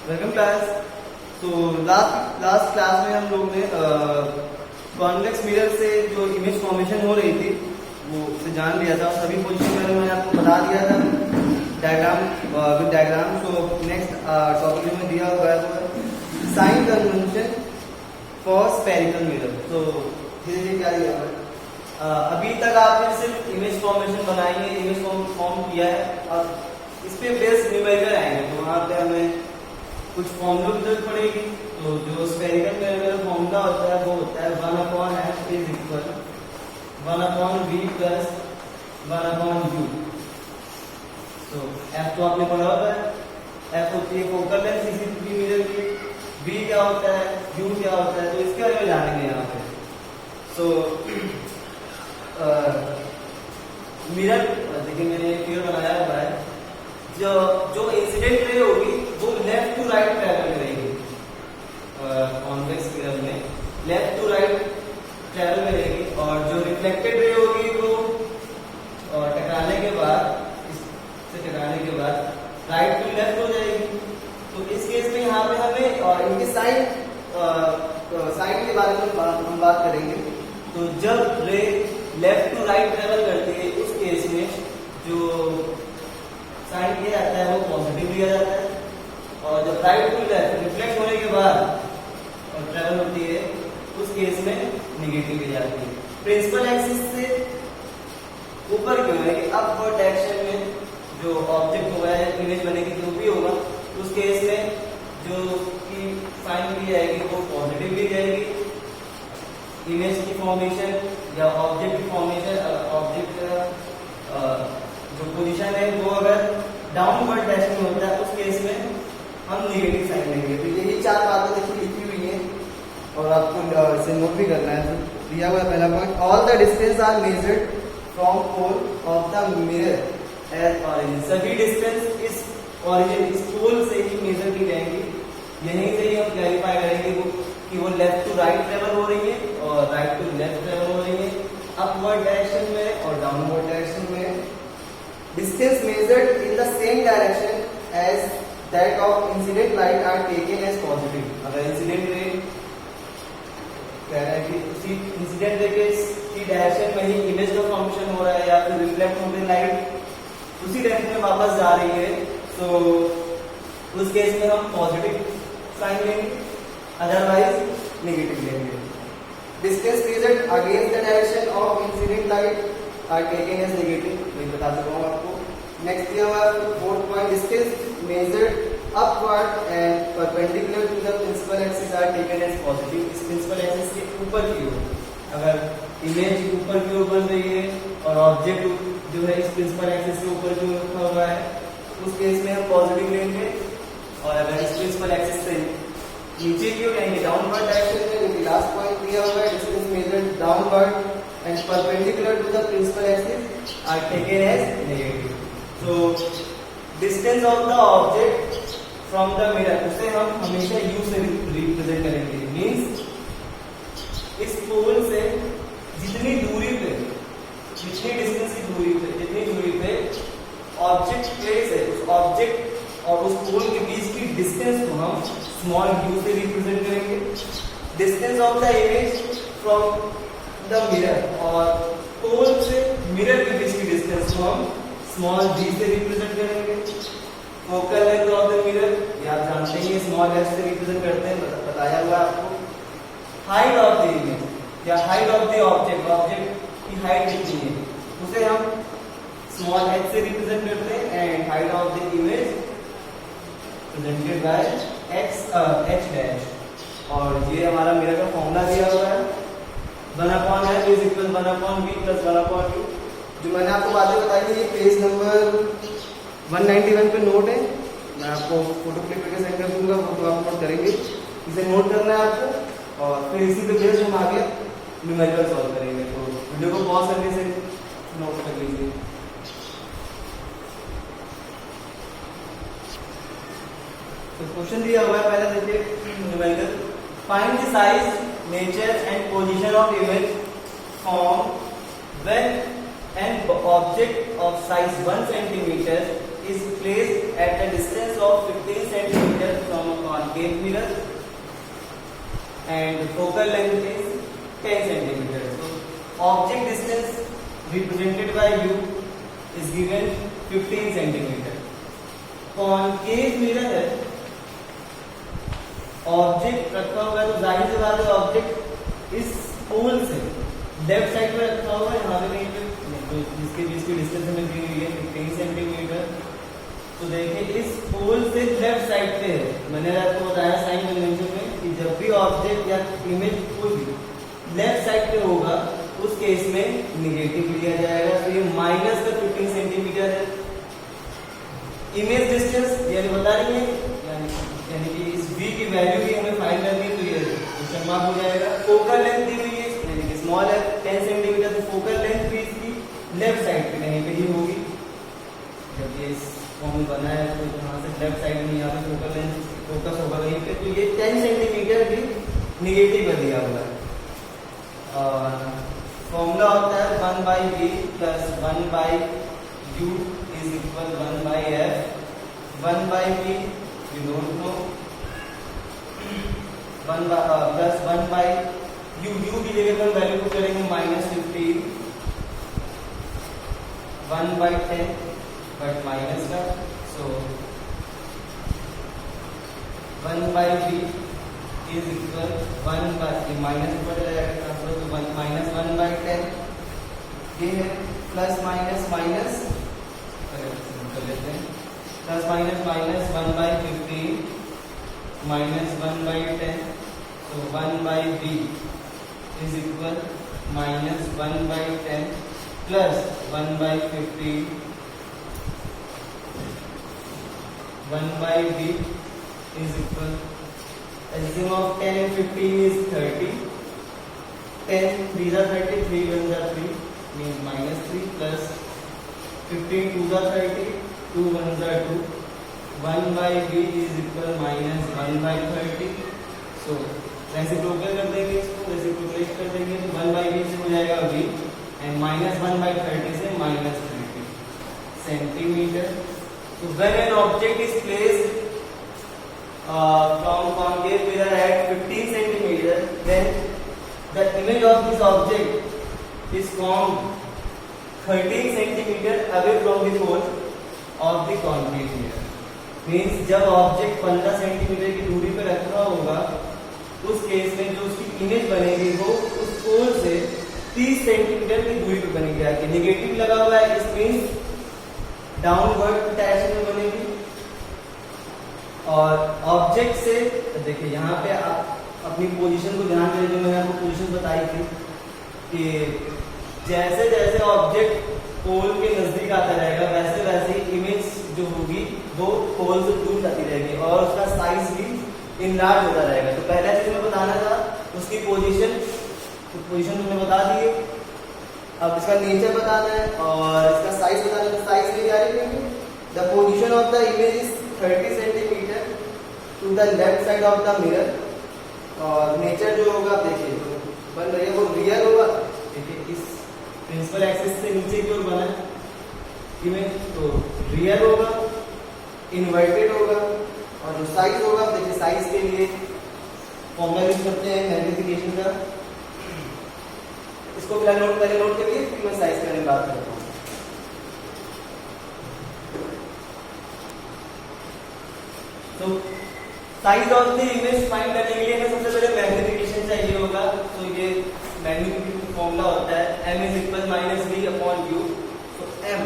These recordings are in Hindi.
Welcome class. तो लास्ट क्लास में हम लोग ने कॉन्वेक्स मिरर से जो इमेज फॉर्मेशन हो रही थी वो से जान लिया था। सभी पोजीशन में मैंने आपको बता दिया था डायग्राम विद डायग्राम। तो नेक्स्ट टॉपिक में दिया हुआ है sign convention for spherical mirror. तो धीरे क्या दिया हुआ है? अभी तक आपने सिर्फ इमेज फॉर्मेशन बनाई है, इमेज फॉर्म किया है। अब इस पे बेस न्यूमेरिकल आएंगे तो वहां पे हमें कुछ फॉर्मूला की जरूरत पड़ेगी। तो जो स्फेरिकल मिरर का फॉर्मूला होता है वो होता है 1/f is equal 1/v plus 1/u। तो f तो आपने पढ़ा होता है, f होती है फोकल लेंथ किसी भी मिरर की, v क्या होता है, u क्या होता है। तो इसके बारे में जानेंगे यहाँ पे। सो मिरर देखिए मैंने एक फिगर बनाया हुआ है। जो इंसिडेंट रे होगी वो लेफ्ट टू राइट ट्रैवल करेगी। कॉन्वेक्स मिरर में लेफ्ट टू राइट ट्रैवल करेगी और जो रिफ्लेक्टेड रे होगी वो टकराने के बाद राइट टू लेफ्ट हो जाएगी। तो इस केस में यहाँ पे हमें इनके साइन के बारे में हम बात करेंगे। तो जब रे लेफ्ट टू राइट ट्रैवल करती है उस केस में जो साइन किया जाता है वो पॉजिटिव लिया जाता है, और जब राइट टू लेफ्ट रिफ्लेक्ट होने के बाद और ट्रैवल होती है उस केस में नेगेटिव ली जाती है। प्रिंसिपल एक्सिस से ऊपर क्यों है कि अपवर्ड डायरेक्शन में जो ऑब्जेक्ट होगा या इमेज बनेगी जो भी होगा उस केस में जो की साइन ली जाएगी वो पॉजिटिव ली जाएगी। इमेज की फॉर्मेशन या ऑब्जेक्ट की फॉर्मेशन, ऑब्जेक्ट जो पोजीशन है वो अगर डाउनवर्ड डायरेक्शन में होता है उस केस में हम नेगेटिव साइन लेंगे। तो यही चार बातें देखिए लिखी हुई हैं और आपको इसे नोट भी करना है। तो दिया हुआ है पहला point, all the distance are measured from pole of the mirror as origin. सभी डिस्टेंस इस ऑरिजिन इस पोल से ही मेजर की जाएंगी। यहीं से ही हम क्लैरिफाई करेंगे कि वो लेफ्ट टू राइट ट्रेवल हो रही है और राइट टू लेफ्ट ट्रेवल हो रही है, अपवर्ड डायरेक्शन में और डाउनवर्ड डायरेक्शन में। Distance measured in the same direction as that of incident light are taken as positive। अगर इंसिडेंट रे कह रहा है कि उसी इंसिडेंट रे की डायरेक्शन में ही इमेज का फॉर्मेशन हो रहा है या फिर रिफ्लेक्ट हो रही लाइट उसी डायरेक्शन में वापस जा रही है, तो उस केस में हम पॉजिटिव साइन लेंगे, अदरवाइज नेगेटिव लेंगे। Distance measured against the direction of incident light are taken as negative। मैं बता चुका हूँ आपको। नेक्स्ट दिया हुआ fourth point, distance measured upward and perpendicular to the principal axis are taken as positive. इस प्रिंसिपल एक्सिस के ऊपर की ओर अगर इमेज ऊपर की ओर बन रही है और ऑब्जेक्ट जो है इस प्रिंसिपल एक्सिस के ऊपर की ओर रखा हुआ है उस केस में हम पॉजिटिव लेंगे। और अगर इस प्रिंसिपल एक्सिस से नीचे की ओर यानी डाउनवर्ड डायरेक्शन में, क्योंकि लास्ट पॉइंट दिया हुआ है distance measured downward and perpendicular to the principal axis are taken as negative। So distance of the object from the mirror उसे हम हमेशा u से रिप्रेजेंट करेंगे। मींस इस पोल से जितनी डिस्टेंस की जितनी दूरी पे ऑब्जेक्ट प्लेस है उस ऑब्जेक्ट और उस पोल के बीच की डिस्टेंस को हम स्मॉल u से रिप्रेजेंट करेंगे। Distance of the image from the mirror और पोल से मिरर के बीच की डिस्टेंस को हम स्मॉल d से रिप्रेजेंट करेंगे। Focal length of the mirror ये आप जानते ही स्मॉल f से रिप्रेजेंट करते हैं, बताया हुआ आपको। हाइट ऑफ द इमेज या हाइट ऑफ द ऑब्जेक्ट की हाइट कितनी है उसे हम स्मॉल h से रिप्रेजेंट करते हैं। And height of the image presented by h dash. और ये हमारा मिरर का फॉर्मूला दिया हुआ है 1/f is equal 1/v plus 1/u। जो मैंने आपको बातें बताई थी ये पेज नंबर 191 पे नोट है, मैं आपको फोटो क्लिक करके सेंड कर दूंगा, फोटो आप नोट करेंगे। इसे नोट करना है आपको और फिर इसी पे बेस्ड हम आगे न्यूमेरिकल सॉल्व करेंगे। तो वीडियो को पॉज करके से नोट कर लीजिए। तो क्वेश्चन दिया हुआ है पहले देखिए numerical, find the size, nature and position of image formed when an object of size 1 cm is placed at a distance of 15 cm from a concave mirror and focal length is 10 centimeter. So object distance represented by u is given 15 centimeter. Concave mirror है, ऑब्जेक्ट रखा हुआ है तो जाहिर सी बात है ऑब्जेक्ट इस पोल से लेफ्ट साइड में रखा हुआ है, यहाँ पे कहीं पे तो जिसके बीच की डिस्टेंस हमें दी हुई है 15 सेंटीमीटर। तो देखिए इस पोल से लेफ्ट साइड पे है, मैंने आपको बताया साइन कन्वेंशन में कि जब भी ऑब्जेक्ट या इमेज कोई भी लेफ्ट साइड पे होगा उस केस में निगेटिव लिया जाएगा। तो ये माइनस का 15 सेंटीमीटर है। इमेज डिस्टेंस यानी बता रही है यानी कि इस v की वैल्यू भी हमें फाइंड करनी है, तो ये क्वेश्चन मार्क हो जाएगा। फोकल लेंथ दी हुई है यानी कि स्मॉल है 10 सेंटीमीटर, तो फोकल लेंथ भी इसकी लेफ्ट साइड पे कहीं पे ही होगी। जब ये इस फॉर्म में बना है तो यहाँ से लेफ्ट साइड में यहाँ पे फोकल लेंथ फोकस होगा कहीं पे, तो ये 10 सेंटीमीटर भी निगेटिव में दिया हुआ है। और फॉर्मूला होता है 1/v plus 1/u is equal 1/f। 1/v you don't know, 1 plus 1/u की जगह पर वैल्यू को करेंगे -15, 1/10 बट माइनस का, सो 1/v इज इक्वल 1/, माइनस ऊपर जाएगा ट्रांसफर तो -1/10 ये है, प्लस माइनस माइनस कर लेते हैं, plus minus minus 1/15 minus 1/10, so 1/v is equal minus 1/10 plus 1/15, 1/v is equal, LCM of 10 and 15 is 30, 10 these are 30, 3 ones are 3 means -3 plus 15 2s are 30, 2 ones are 2, 1/v is equal minus 1/30, so reciprocal कर देंगे इसको, रेसिप्रोकल कर देंगे तो 1/v से हो जाएगा v एंड माइनस 1/30 से -30 सेंटीमीटर। तो when an object is placed from concave mirror at 15 centimetre then the image of this object is formed 13 centimetre away from the pole of the concave mirror. Means जब ऑब्जेक्ट 15 सेंटीमीटर की दूरी पर रखा होगा उस केस में जो उसकी इमेज बनेगी वो उस पोल से 30 सेंटीमीटर की दूरी पर बनेगी। आगे नेगेटिव लगा हुआ है, इस मींस डाउनवर्ड डायरेक्शन में बनेगी। और ऑब्जेक्ट से देखिए यहाँ पे आप अपनी पोजीशन को ध्यान दें, जो मैंने आपको पोजीशन बताई थी कि जैसे जैसे ऑब्जेक्ट पोल के नजदीक आता रहेगा वैसे वैसे इमेज जो होगी वो पोल से दूर जाती रहेगी और उसका साइज भी इनलार्ज होता रहेगा। तो पहला चीज मैं बताना था उसकी पोजीशन, तो पोजीशन तुमने बता दी है। अब इसका नेचर बताना है और इसका साइज बताना है, तो साइज में क्या लिखेंगे, the position of the image is 30 centimetre to the left side of the mirror. और नेचर जो होगा देखिए तो बन रही है वो रियल होगा, देखिए इस प्रिंसिपल एक्सिस से नीचे की ओर बना है इमेज, तो रियल होगा, इन्वर्टेड होगा। और जो साइज होगा देखिए साइज के लिए फॉर्मूला यूज करते हैं मैग्निफिकेशन का, इसको फिलहाल नोट पहले नोट करिए फिर मैं साइज के बारे में बात करता हूँ। तो size of the image find करने के लिए हमें सबसे पहले मैग्निफिकेशन चाहिए होगा। तो ये मैग्निफिकेशन फॉर्मूला होता है m is equal minus v upon u। तो m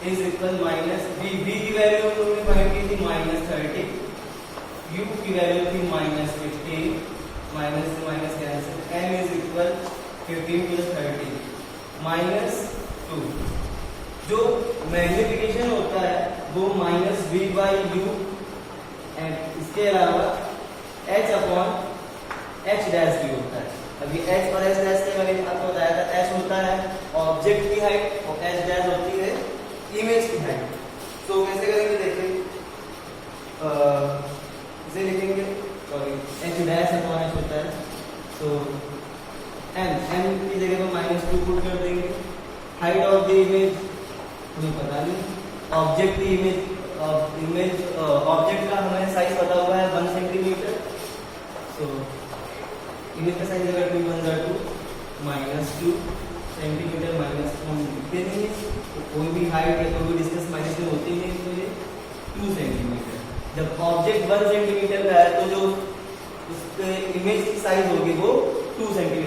is equal minus v, v की वैल्यू हमने फाइंड की थी -30, u की वैल्यू थी -15, माइनस से minus cancel, m is equal 15 plus 30 -2। जो मैग्निफिकेशन होता है वो -v/u एंड इसके अलावा h अपॉन h डैश भी होता है। अभी h और h डैश के मैंने आपको बताया था, h होता है ऑब्जेक्ट की हाइट और h डैश होती है इमेज की हाइट। तो कैसे करेंगे देखिए, इसे लिखेंगे, sorry h dash upon h होता है, तो m की जगह पर -2 पुट कर देंगे। हाइट ऑफ द इमेज मुझे पता नहीं, ऑब्जेक्ट की इमेज ऑब्जेक्ट का हमें साइज पता हुआ है इमेज का साइज अगर 2 1 2 -2 सेंटीमीटर माइनस हम लिखते नहीं है, तो कोई भी हाइट या कोई भी डिस्टेंस माइनस में होती नहीं, तो ये 2 सेंटीमीटर। जब ऑब्जेक्ट 1 सेंटीमीटर का है तो जो उसके इमेज की साइज होगी वो 2 सेंटीमीटर